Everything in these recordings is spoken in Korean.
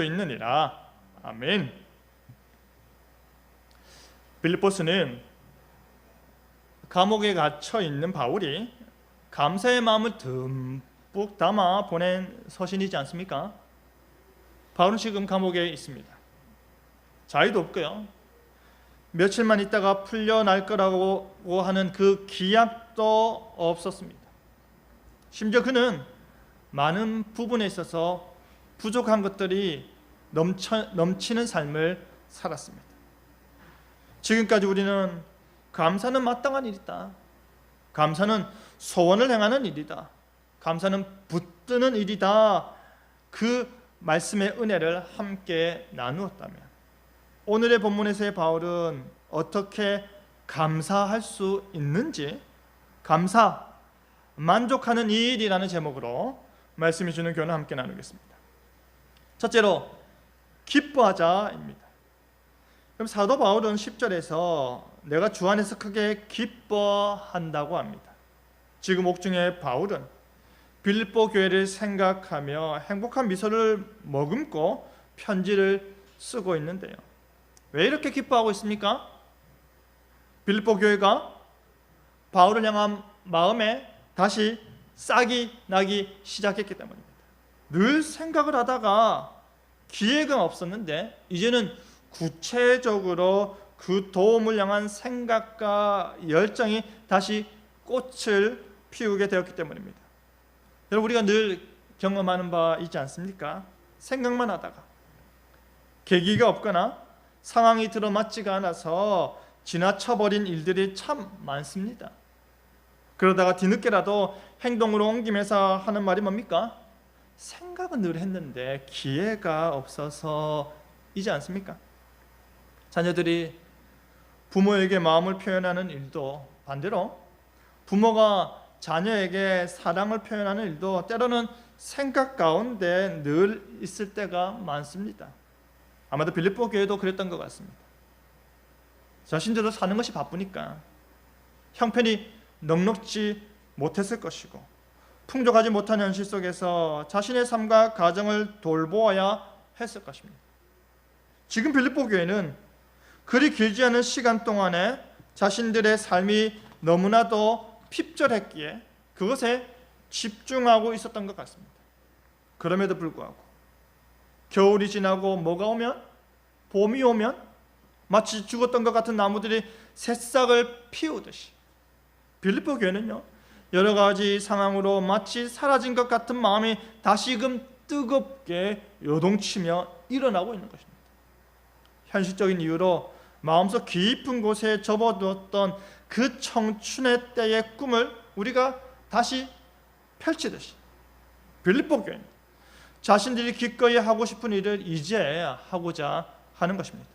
있느니라. 아멘. 빌립보서는 감옥에 갇혀 있는 바울이 감사의 마음을 듬뿍 담아 보낸 서신이지 않습니까? 바울은 지금 감옥에 있습니다. 자유도 없고요, 며칠만 있다가 풀려날 거라고 하는 그 기약도 없었습니다. 심지어 그는 많은 부분에 있어서 부족한 것들이 넘치는 삶을 살았습니다. 지금까지 우리는 감사는 마땅한 일이다, 감사는 소원을 행하는 일이다, 감사는 붙드는 일이다, 그 말씀의 은혜를 함께 나누었다면, 오늘의 본문에서의 바울은 어떻게 감사할 수 있는지, 감사, 만족하는 이 일이라는 제목으로 말씀해 주는 교훈을 함께 나누겠습니다. 첫째로 기뻐하자입니다. 그럼 사도 바울은 10절에서 내가 주 안에서 크게 기뻐한다고 합니다. 지금 옥중에 바울은 빌립보 교회를 생각하며 행복한 미소를 머금고 편지를 쓰고 있는데요, 왜 이렇게 기뻐하고 있습니까? 빌립보 교회가 바울을 향한 마음에 다시 싹이 나기 시작했기 때문입니다. 늘 생각을 하다가 기회가 없었는데 이제는 구체적으로 그 도움을 향한 생각과 열정이 다시 꽃을 피우게 되었기 때문입니다. 여러분, 우리가 늘 경험하는 바 있지 않습니까? 생각만 하다가 계기가 없거나 상황이 들어맞지가 않아서 지나쳐버린 일들이 참 많습니다. 그러다가 뒤늦게라도 행동으로 옮기면서 하는 말이 뭡니까? 생각은 늘 했는데 기회가 없어서이지 않습니까? 자녀들이 부모에게 마음을 표현하는 일도, 반대로 부모가 자녀에게 사랑을 표현하는 일도 때로는 생각 가운데 늘 있을 때가 많습니다. 아마도 빌립보 교회도 그랬던 것 같습니다. 자신들도 사는 것이 바쁘니까 형편이 넉넉지 못했을 것이고 풍족하지 못한 현실 속에서 자신의 삶과 가정을 돌보아야 했을 것입니다. 지금 빌립보 교회는 그리 길지 않은 시간 동안에 자신들의 삶이 너무나도 핍절했기에 그것에 집중하고 있었던 것 같습니다. 그럼에도 불구하고 겨울이 지나고 뭐가 오면, 봄이 오면 마치 죽었던 것 같은 나무들이 새싹을 피우듯이 빌립보 교회는요, 여러 가지 상황으로 마치 사라진 것 같은 마음이 다시금 뜨겁게 요동치며 일어나고 있는 것입니다. 현실적인 이유로 마음속 깊은 곳에 접어두었던 그 청춘의 때의 꿈을 우리가 다시 펼치듯이 빌립보 교회는 자신들이 기꺼이 하고 싶은 일을 이제 하고자 하는 것입니다.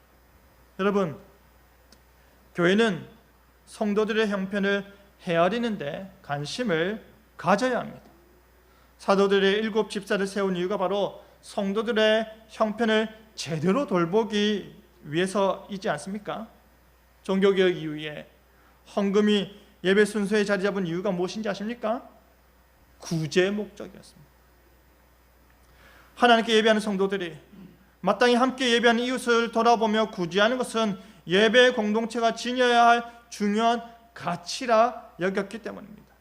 여러분, 교회는 성도들의 형편을 헤아리는데 관심을 가져야 합니다. 사도들의 7 집사를 세운 이유가 바로 성도들의 형편을 제대로 돌보기 위해서이지 않습니까? 종교개혁 이후에 헌금이 예배 순서에 자리 잡은 이유가 무엇인지 아십니까? 구제 목적이었습니다. 하나님께 예배하는 성도들이 마땅히 함께 예배하는 이웃을 돌아보며 구제하는 것은 예배 공동체가 지녀야 할 중요한 가치라 여겼기 때문입니다.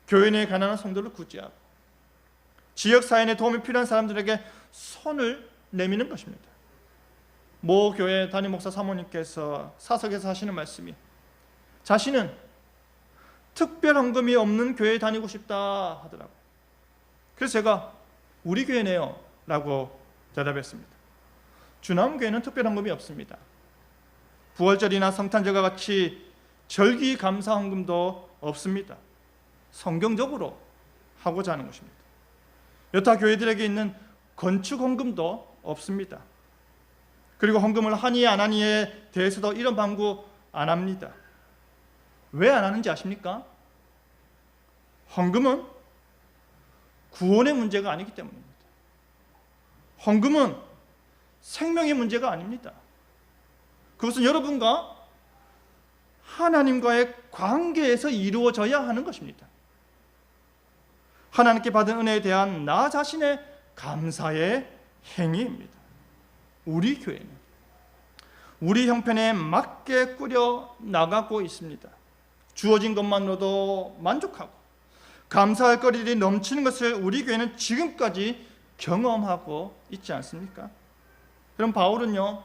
교회 내 가난한 성도를 구제하고 지역사회에 도움이 필요한 사람들에게 손을 내미는 것입니다. 모 교회 담임 목사 사모님께서 사석에서 하시는 말씀이, 자신은 특별 헌금이 없는 교회에 다니고 싶다 하더라고요. 그래서 제가 우리 교회네요 라고 대답했습니다. 주남교회는 특별 헌금이 없습니다. 부활절이나 성탄절과 같이 절기 감사 헌금도 없습니다. 성경적으로 하고자 하는 것입니다. 여타 교회들에게 있는 건축 헌금도 없습니다. 그리고 헌금을 하니 안 하니에 대해서도 이런 방구 안 합니다. 왜 안 하는지 아십니까? 헌금은 구원의 문제가 아니기 때문입니다. 헌금은 생명의 문제가 아닙니다. 그것은 여러분과 하나님과의 관계에서 이루어져야 하는 것입니다. 하나님께 받은 은혜에 대한 나 자신의 감사의 행위입니다. 우리 교회는 우리 형편에 맞게 꾸려 나가고 있습니다. 주어진 것만으로도 만족하고 감사할 거리들이 넘치는 것을 우리 교회는 지금까지 경험하고 있지 않습니까? 그럼 바울은요,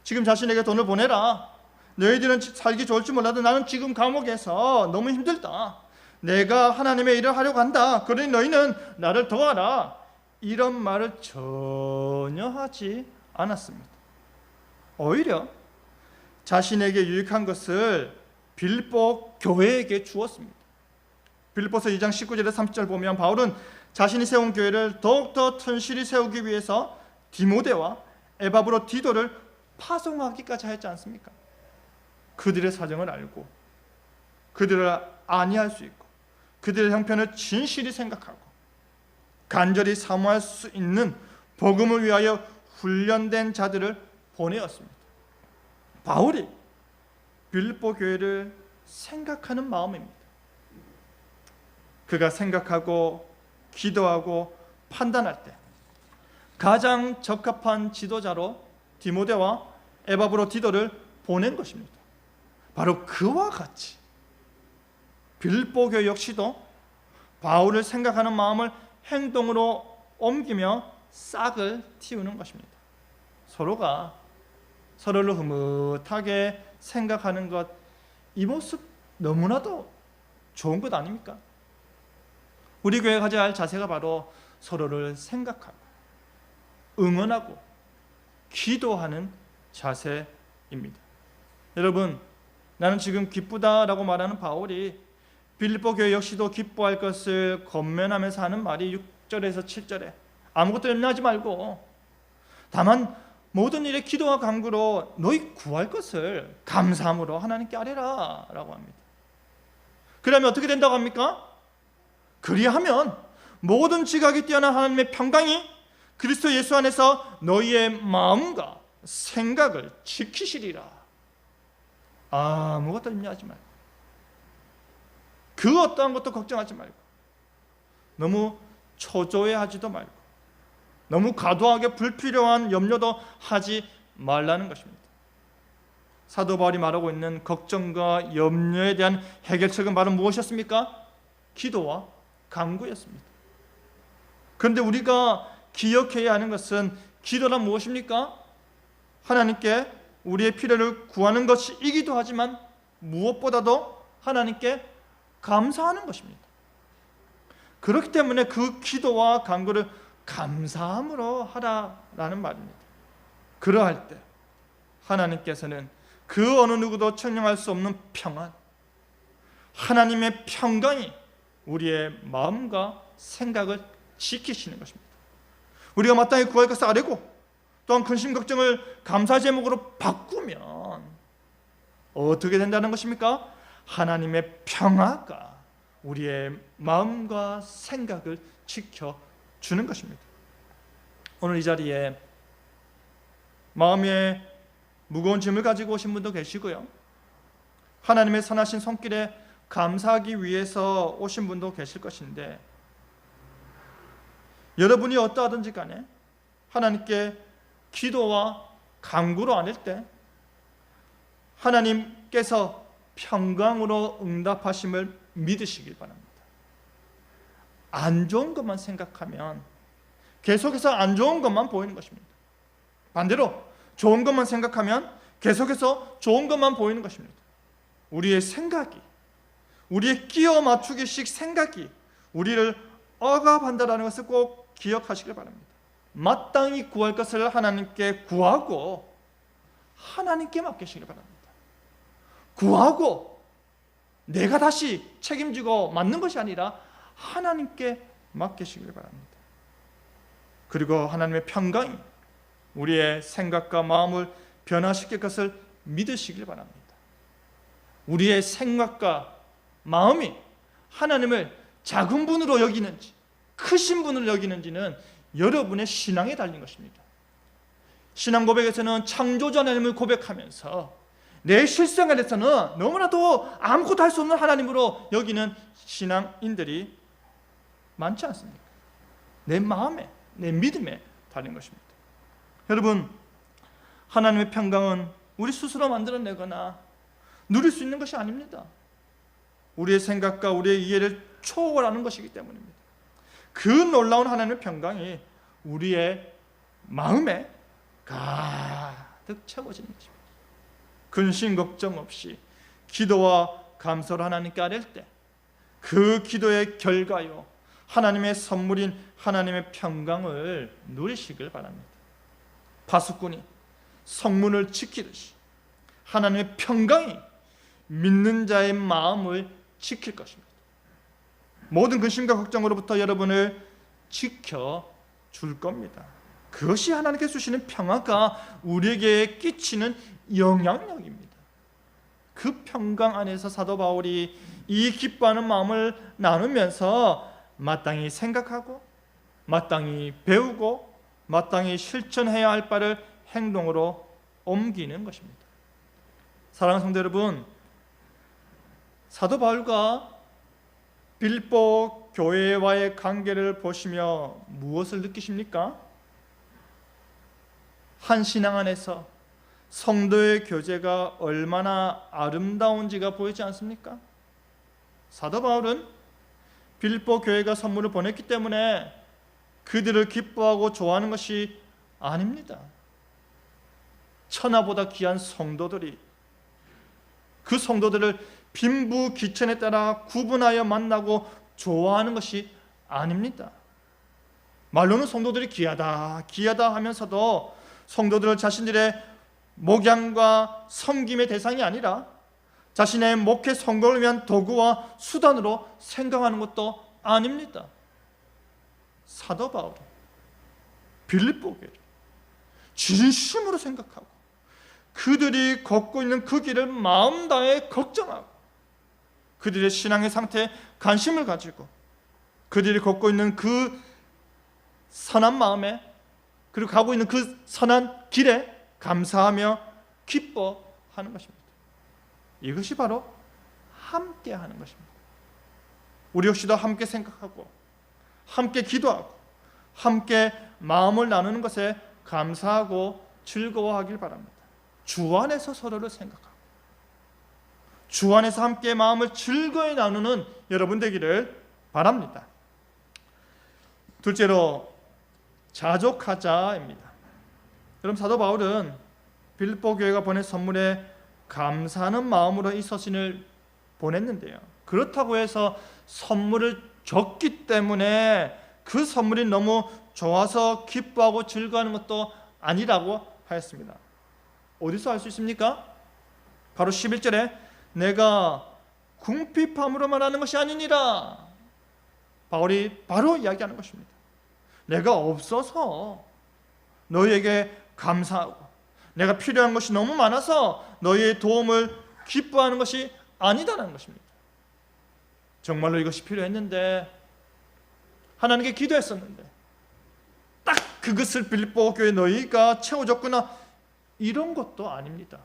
지금 자신에게 돈을 보내라, 너희들은 살기 좋을지 몰라도 나는 지금 감옥에서 너무 힘들다, 내가 하나님의 일을 하려고 한다, 그러니 너희는 나를 도와라, 이런 말을 전혀 하지 않았습니다. 오히려 자신에게 유익한 것을 빌립보 교회에게 주었습니다. 빌립보서 2장 19절에서 30절 보면 바울은 자신이 세운 교회를 더욱더 튼실히 세우기 위해서 디모데와 에바브로디도를 파송하기까지 하였지 않습니까? 그들의 사정을 알고 그들을 안위할 수 있고 그들의 형편을 진실히 생각하고 간절히 사모할 수 있는 복음을 위하여 훈련된 자들을 보내었습니다. 바울이 빌립보 교회를 생각하는 마음입니다. 그가 생각하고 기도하고 판단할 때 가장 적합한 지도자로 디모데와 에바브로디도를 보낸 것입니다. 바로 그와 같이 빌립보 교회 역시도 바울을 생각하는 마음을 행동으로 옮기며 싹을 틔우는 것입니다. 서로가 서로를 흐뭇하게 생각하는 것, 이 모습 너무나도 좋은 것 아닙니까? 우리 교회가 가져야 할 자세가 바로 서로를 생각하고 응원하고 기도하는 자세입니다. 여러분, 나는 지금 기쁘다라고 말하는 바울이 빌립보 교회 역시도 기뻐할 것을 권면하면서 하는 말이 6절에서 7절에 아무것도 염려하지 말고 다만 모든 일에 기도와 간구로 너희 구할 것을 감사함으로 하나님께 아뢰라 라고 합니다. 그러면 어떻게 된다고 합니까? 그리하면 모든 지각이 뛰어난 하나님의 평강이 그리스도 예수 안에서 너희의 마음과 생각을 지키시리라. 아무것도 염려하지 말고 그 어떠한 것도 걱정하지 말고 너무 초조해하지도 말고 너무 과도하게 불필요한 염려도 하지 말라는 것입니다. 사도 바울이 말하고 있는 걱정과 염려에 대한 해결책은 바로 무엇이었습니까? 기도와 간구였습니다. 그런데 우리가 기억해야 하는 것은 기도란 무엇입니까? 하나님께 우리의 필요를 구하는 것이기도 하지만 무엇보다도 하나님께 감사하는 것입니다. 그렇기 때문에 그 기도와 간구를 감사함으로 하라라는 말입니다. 그러할 때 하나님께서는 그 어느 누구도 청량할 수 없는 평안, 하나님의 평강이 우리의 마음과 생각을 지키시는 것입니다. 우리가 마땅히 구할 것을 아뢰고 또한 근심 걱정을 감사 제목으로 바꾸면 어떻게 된다는 것입니까? 하나님의 평화가 우리의 마음과 생각을 지켜주는 것입니다. 오늘 이 자리에 마음에 무거운 짐을 가지고 오신 분도 계시고요, 하나님의 선하신 손길에 감사하기 위해서 오신 분도 계실 것인데, 여러분이 어떠하든지 간에 하나님께 기도와 간구로 아뢰 때 하나님께서 평강으로 응답하심을 믿으시길 바랍니다. 안 좋은 것만 생각하면 계속해서 안 좋은 것만 보이는 것입니다. 반대로 좋은 것만 생각하면 계속해서 좋은 것만 보이는 것입니다. 우리의 생각이, 우리의 끼워 맞추기식 생각이 우리를 억압한다는 것을 꼭 기억하시길 바랍니다. 마땅히 구할 것을 하나님께 구하고 하나님께 맡기시길 바랍니다. 구하고 내가 다시 책임지고 맡는 것이 아니라 하나님께 맡기시길 바랍니다. 그리고 하나님의 평강이 우리의 생각과 마음을 변화시킬 것을 믿으시길 바랍니다. 우리의 생각과 마음이 하나님을 작은 분으로 여기는지 크신 분으로 여기는지는 여러분의 신앙에 달린 것입니다. 신앙 고백에서는 창조자 하나님을 고백하면서 내 실생활에서는 너무나도 아무것도 할 수 없는 하나님으로 여기는 신앙인들이 많지 않습니까? 내 마음에, 내 믿음에 달린 것입니다. 여러분, 하나님의 평강은 우리 스스로 만들어내거나 누릴 수 있는 것이 아닙니다. 우리의 생각과 우리의 이해를 초월하는 것이기 때문입니다. 그 놀라운 하나님의 평강이 우리의 마음에 가득 채워지는 것입니다. 근심 걱정 없이 기도와 감사로 하나님께 아뢰 때 그 기도의 결과요, 하나님의 선물인 하나님의 평강을 누리시길 바랍니다. 파수꾼이 성문을 지키듯이 하나님의 평강이 믿는 자의 마음을 지킬 것입니다. 모든 근심과 걱정으로부터 여러분을 지켜줄 겁니다. 그것이 하나님께서 주시는 평화가 우리에게 끼치는 영향력입니다. 그 평강 안에서 사도 바울이 이 기뻐하는 마음을 나누면서 마땅히 생각하고 마땅히 배우고 마땅히 실천해야 할 바를 행동으로 옮기는 것입니다. 사랑하는 성도 여러분, 사도 바울과 빌립보 교회와의 관계를 보시며 무엇을 느끼십니까? 한 신앙 안에서 성도의 교제가 얼마나 아름다운지가 보이지 않습니까? 사도 바울은 빌립보 교회가 선물을 보냈기 때문에 그들을 기뻐하고 좋아하는 것이 아닙니다. 천하보다 귀한 성도들이 그 성도들을 빈부귀천에 따라 구분하여 만나고 좋아하는 것이 아닙니다. 말로는 성도들이 귀하다 하면서도 성도들을 자신들의 목양과 섬김의 대상이 아니라 자신의 목회 성공을 위한 도구와 수단으로 생각하는 것도 아닙니다. 사도 바울은 빌립보 교회를 진심으로 생각하고 그들이 걷고 있는 그 길을 마음 다해 걱정하고 그들의 신앙의 상태에 관심을 가지고 그들이 걷고 있는 그 선한 마음에 그리고 가고 있는 그 선한 길에 감사하며 기뻐하는 것입니다. 이것이 바로 함께하는 것입니다. 우리 역시도 함께 생각하고 함께 기도하고 함께 마음을 나누는 것에 감사하고 즐거워하길 바랍니다. 주 안에서 서로를 생각하고 주 안에서 함께 마음을 즐거이 나누는 여러분 되기를 바랍니다. 둘째로 자족하자입니다. 여러분, 사도 바울은 빌립보 교회가 보낸 선물에 감사하는 마음으로 이 서신을 보냈는데요, 그렇다고 해서 선물을 줬기 때문에 그 선물이 너무 좋아서 기뻐하고 즐거워하는 것도 아니라고 하였습니다. 어디서 알 수 있습니까? 바로 11절에 내가 궁핍함으로 말하는 것이 아니니라. 바울이 바로 이야기하는 것입니다. 내가 없어서 너희에게 감사하고 내가 필요한 것이 너무 많아서 너희의 도움을 기뻐하는 것이 아니다라는 것입니다. 정말로 이것이 필요했는데 하나님께 기도했었는데 딱 그것을 빌립보 교회 너희가 채워줬구나, 이런 것도 아닙니다.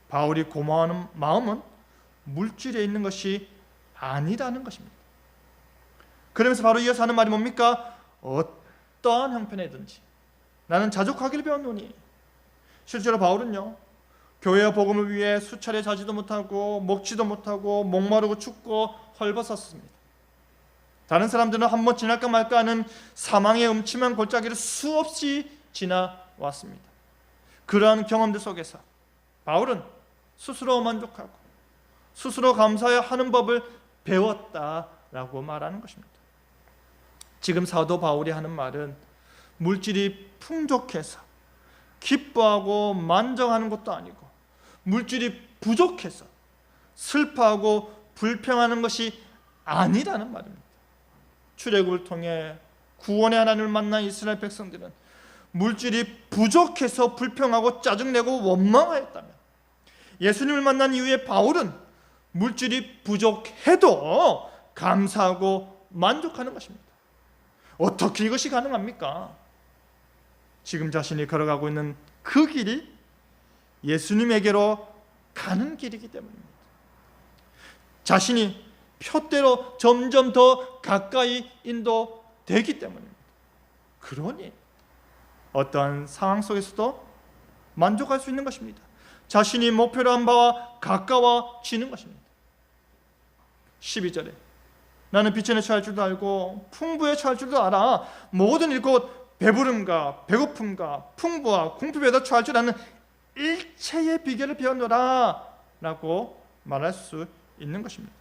바울이 고마워하는 마음은 물질에 있는 것이 아니라는 것입니다. 그러면서 바로 이어서 하는 말이 뭡니까? 어떠한 형편이든지 나는 자족하기를 배웠노니. 실제로 바울은요, 교회와 복음을 위해 수차례 자지도 못하고 먹지도 못하고 목마르고 춥고 헐벗었습니다. 다른 사람들은 한번 지날까 말까 하는 사망의 음침한 골짜기를 수없이 지나왔습니다. 그러한 경험들 속에서 바울은 스스로 만족하고 스스로 감사해야 하는 법을 배웠다라고 말하는 것입니다. 지금 사도 바울이 하는 말은 물질이 풍족해서 기뻐하고 만족하는 것도 아니고 물질이 부족해서 슬퍼하고 불평하는 것이 아니라는 말입니다. 출애굽을 통해 구원의 하나님을 만난 이스라엘 백성들은 물질이 부족해서 불평하고 짜증내고 원망하였다면, 예수님을 만난 이후에 바울은 물질이 부족해도 감사하고 만족하는 것입니다. 어떻게 이것이 가능합니까? 지금 자신이 걸어가고 있는 그 길이 예수님에게로 가는 길이기 때문입니다. 자신이 표대로 점점 더 가까이 인도되기 때문입니다. 그러니 어떠한 상황 속에서도 만족할 수 있는 것입니다. 자신이 목표로 한 바와 가까워지는 것입니다. 12절에 나는 빛에 처할 줄도 알고 풍부에 처할 줄도 알아. 모든 일곧 배부름과 배고픔과 풍부와 궁핍에도 처할 줄 아는 일체의 비결을 배웠노라 라고 말할 수 있는 것입니다.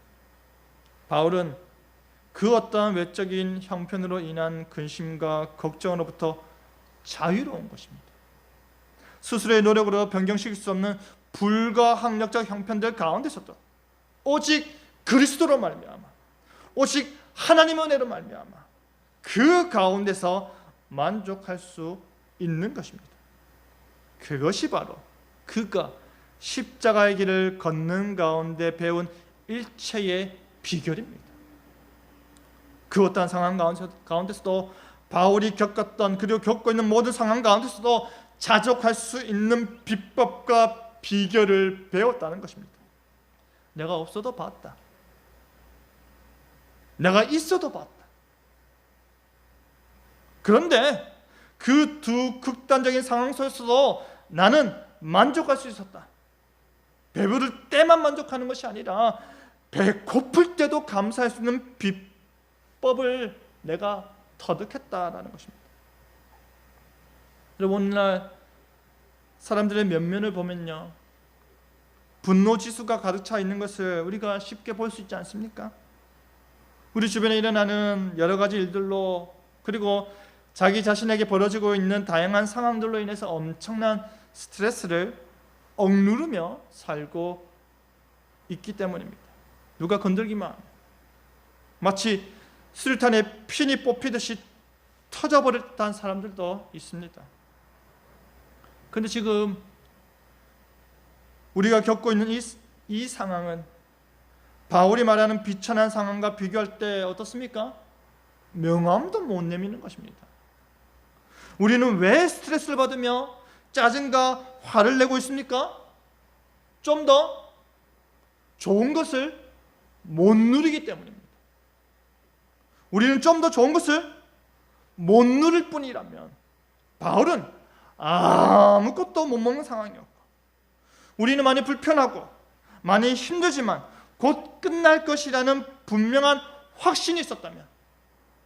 바울은 그 어떠한 외적인 형편으로 인한 근심과 걱정으로부터 자유로운 것입니다. 스스로의 노력으로 변경시킬 수 없는 불가항력적 형편들 가운데서도 오직 그리스도로 말미암아, 오직 하나님의 은혜로 말미암아 그 가운데서 만족할 수 있는 것입니다. 그것이 바로 그가 십자가의 길을 걷는 가운데 배운 일체의 비결입니다. 그 어떠한 상황 가운데서도 바울이 겪었던 그리고 겪고 있는 모든 상황 가운데서도 자족할 수 있는 비법과 비결을 배웠다는 것입니다. 내가 없어도 봤다. 내가 있어도 봤다. 그런데 그 두 극단적인 상황 속에서도 나는 만족할 수 있었다. 배부를 때만 만족하는 것이 아니라 배고플 때도 감사할 수 있는 비법을 내가 터득했다라는 것입니다. 여러분, 오늘날 사람들의 면면을 보면요, 분노 지수가 가득 차 있는 것을 우리가 쉽게 볼 수 있지 않습니까? 우리 주변에 일어나는 여러 가지 일들로, 그리고 자기 자신에게 벌어지고 있는 다양한 상황들로 인해서 엄청난 스트레스를 억누르며 살고 있기 때문입니다. 누가 건들기만 하면 마치 수류탄에 핀이 뽑히듯이 터져버렸다는 사람들도 있습니다. 그런데 지금 우리가 겪고 있는 이 상황은 바울이 말하는 비천한 상황과 비교할 때 어떻습니까? 명함도 못 내미는 것입니다. 우리는 왜 스트레스를 받으며 짜증과 화를 내고 있습니까? 좀 더 좋은 것을 못 누리기 때문입니다. 우리는 좀 더 좋은 것을 못 누릴 뿐이라면 바울은 아무것도 못 먹는 상황이었고, 우리는 많이 불편하고 많이 힘들지만 곧 끝날 것이라는 분명한 확신이 있었다면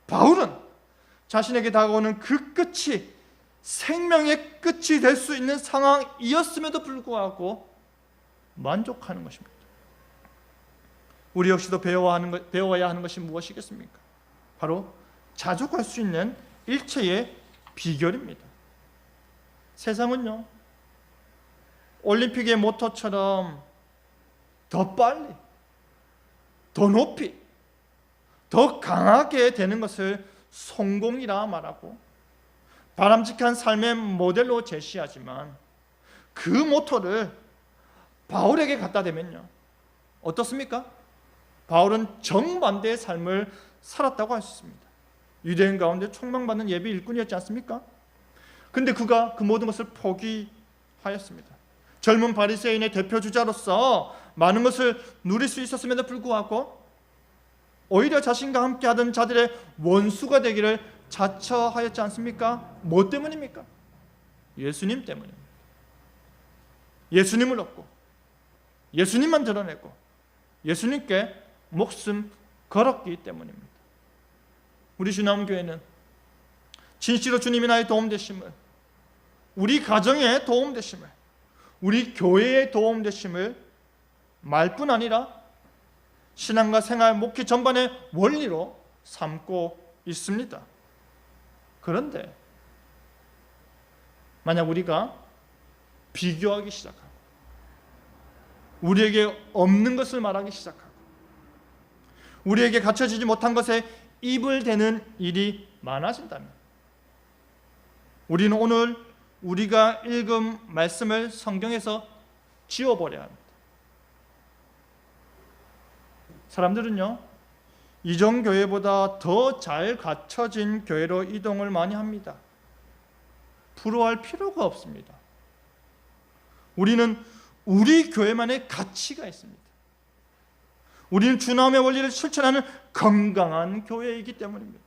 바울은 자신에게 다가오는 그 끝이 생명의 끝이 될 수 있는 상황이었음에도 불구하고 만족하는 것입니다. 우리 역시도 배워야 하는 것이 무엇이겠습니까? 바로 자족할 수 있는 일체의 비결입니다. 세상은요, 올림픽의 모토처럼 더 빨리, 더 높이, 더 강하게 되는 것을 성공이라 말하고 바람직한 삶의 모델로 제시하지만 그 모토를 바울에게 갖다 대면요, 어떻습니까? 바울은 정반대의 삶을 살았다고 할 수 있습니다. 유대인 가운데 촉망받는 예비 일꾼이었지 않습니까? 근데 그가 그 모든 것을 포기하였습니다. 젊은 바리새인의 대표 주자로서 많은 것을 누릴 수 있었음에도 불구하고 오히려 자신과 함께 하던 자들의 원수가 되기를 자처하였지 않습니까? 뭐 때문입니까? 예수님 때문입니다. 예수님을 얻고 예수님만 드러내고 예수님께 목숨 걸었기 때문입니다. 우리 주남교회는 진실로 주님이 나의 도움되심을, 우리 가정의 도움되심을, 우리 교회의 도움되심을 말뿐 아니라 신앙과 생활, 목회 전반의 원리로 삼고 있습니다. 그런데 만약 우리가 비교하기 시작하고 우리에게 없는 것을 말하기 시작하고 우리에게 갖춰지지 못한 것에 입을 대는 일이 많아진다면 우리는 오늘 우리가 읽은 말씀을 성경에서 지워버려야 합니다. 사람들은요, 이전 교회보다 더 잘 갖춰진 교회로 이동을 많이 합니다. 부러워할 필요가 없습니다. 우리는 우리 교회만의 가치가 있습니다. 우리는 주나움의 원리를 실천하는 건강한 교회이기 때문입니다.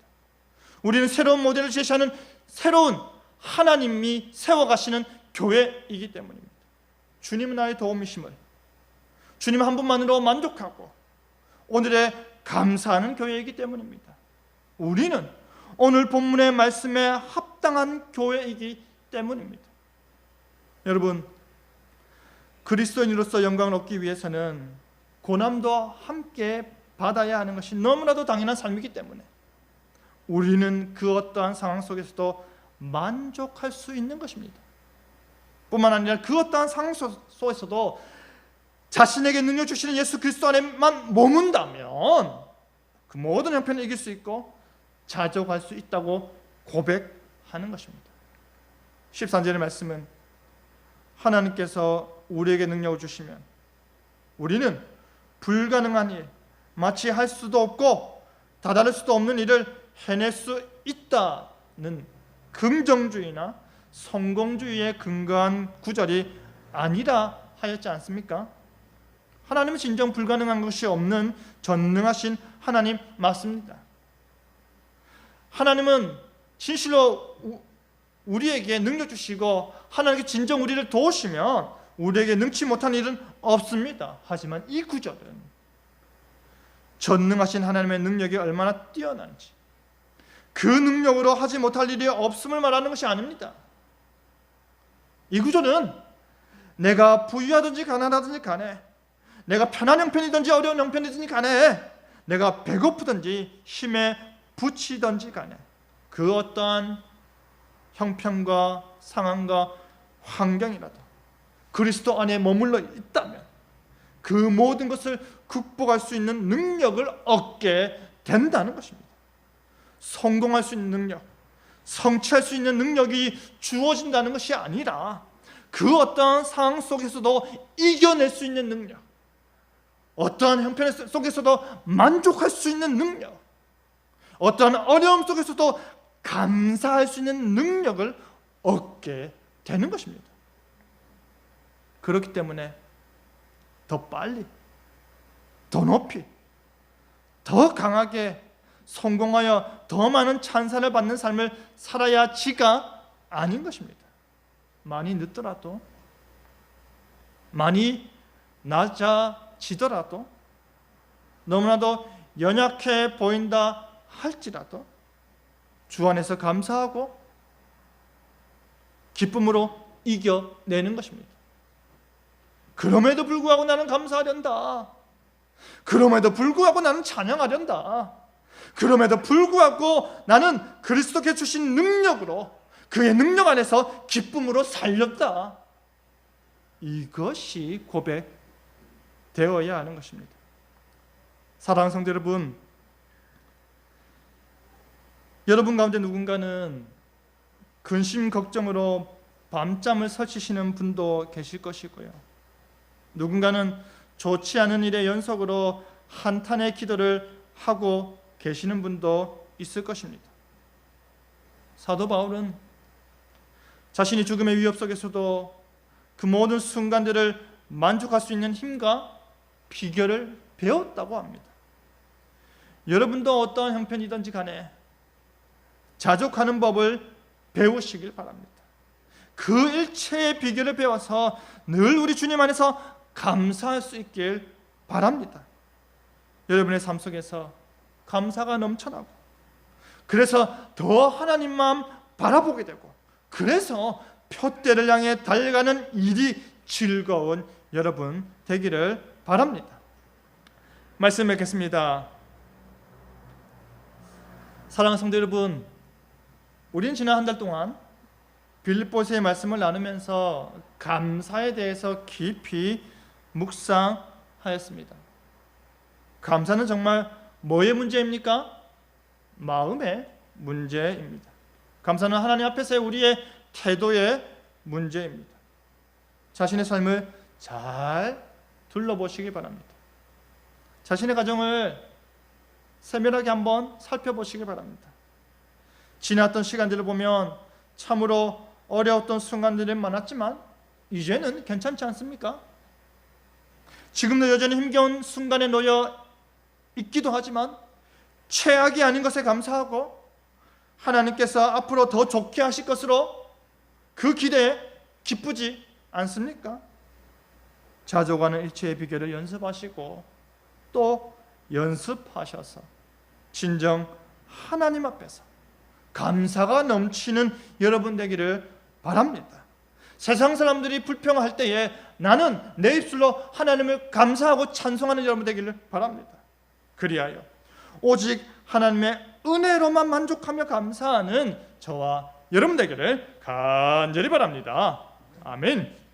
우리는 새로운 모델을 제시하는 새로운 하나님이 세워가시는 교회이기 때문입니다. 주님은 나의 도움이심을, 주님 한 분만으로 만족하고 오늘에 감사하는 교회이기 때문입니다. 우리는 오늘 본문의 말씀에 합당한 교회이기 때문입니다. 여러분, 그리스도인으로서 영광을 얻기 위해서는 고난도 함께 받아야 하는 것이 너무나도 당연한 삶이기 때문에 우리는 그 어떠한 상황 속에서도 만족할 수 있는 것입니다. 뿐만 아니라 그 어떠한 상황 속에서도 자신에게 능력 주시는 예수 그리스도 안에만 머문다면 그 모든 형편을 이길 수 있고 자족할 수 있다고 고백하는 것입니다. 13절의 말씀은 하나님께서 우리에게 능력을 주시면 우리는 불가능한 일, 마치 할 수도 없고 다다를 수도 없는 일을 해낼 수 있다는 긍정주의나 성공주의에 근거한 구절이 아니라 하였지 않습니까? 하나님은 진정 불가능한 것이 없는 전능하신 하나님 맞습니다. 하나님은 진실로 우리에게 능력 주시고 하나님께 진정 우리를 도우시면 우리에게 능치 못한 일은 없습니다. 하지만 이 구절은 전능하신 하나님의 능력이 얼마나 뛰어난지, 그 능력으로 하지 못할 일이 없음을 말하는 것이 아닙니다. 이 구절은 내가 부유하든지 가난하든지 간에, 내가 편한 형편이든지 어려운 형편이든지 간에, 내가 배고프든지 힘에 부치든지 간에 그 어떠한 형편과 상황과 환경이라도 그리스도 안에 머물러 있다면 그 모든 것을 극복할 수 있는 능력을 얻게 된다는 것입니다. 성공할 수 있는 능력, 성취할 수 있는 능력이 주어진다는 것이 아니라 그 어떠한 상황 속에서도 이겨낼 수 있는 능력, 어떠한 형편 속에서도 만족할 수 있는 능력, 어떠한 어려움 속에서도 감사할 수 있는 능력을 얻게 되는 것입니다. 그렇기 때문에 더 빨리, 더 높이, 더 강하게 성공하여 더 많은 찬사를 받는 삶을 살아야 지가 아닌 것입니다. 많이 늦더라도, 많이 낮아지더라도, 너무나도 연약해 보인다 할지라도 주 안에서 감사하고 기쁨으로 이겨내는 것입니다. 그럼에도 불구하고 나는 감사하련다. 그럼에도 불구하고 나는 찬양하련다. 그럼에도 불구하고 나는 그리스도께 주신 능력으로, 그의 능력 안에서 기쁨으로 살렸다. 이것이 고백되어야 하는 것입니다. 사랑하는 성도 여러분, 여러분 가운데 누군가는 근심 걱정으로 밤잠을 설치시는 분도 계실 것이고요, 누군가는 좋지 않은 일의 연속으로 한탄의 기도를 하고 계시는 분도 있을 것입니다. 사도 바울은 자신이 죽음의 위협 속에서도 그 모든 순간들을 만족할 수 있는 힘과 비결을 배웠다고 합니다. 여러분도 어떠한 형편이든지 간에 자족하는 법을 배우시길 바랍니다. 그 일체의 비결을 배워서 늘 우리 주님 안에서 감사할 수 있길 바랍니다. 여러분의 삶 속에서 감사가 넘쳐나고, 그래서 더 하나님만 바라보게 되고, 그래서 표대를 향해 달려가는 일이 즐거운 여러분 되기를 바랍니다. 말씀 맺겠습니다. 사랑하는 성도 여러분, 우리는 지난 한 달 동안 빌립보서의 말씀을 나누면서 감사에 대해서 깊이 묵상하였습니다. 감사는 정말 뭐의 문제입니까? 마음의 문제입니다. 감사는 하나님 앞에서의 우리의 태도의 문제입니다. 자신의 삶을 잘 둘러보시기 바랍니다. 자신의 가정을 세밀하게 한번 살펴보시기 바랍니다. 지났던 시간들을 보면 참으로 어려웠던 순간들이 많았지만 이제는 괜찮지 않습니까? 지금도 여전히 힘겨운 순간에 놓여 있기도 하지만 최악이 아닌 것에 감사하고 하나님께서 앞으로 더 좋게 하실 것으로 그 기대에 기쁘지 않습니까? 자족하는 일체의 비결을 연습하시고 또 연습하셔서 진정 하나님 앞에서 감사가 넘치는 여러분 되기를 바랍니다. 세상 사람들이 불평할 때에 나는 내 입술로 하나님을 감사하고 찬송하는 여러분 되기를 바랍니다. 그리하여 오직 하나님의 은혜로만 만족하며 감사하는 저와 여러분 되기를 간절히 바랍니다. 아멘.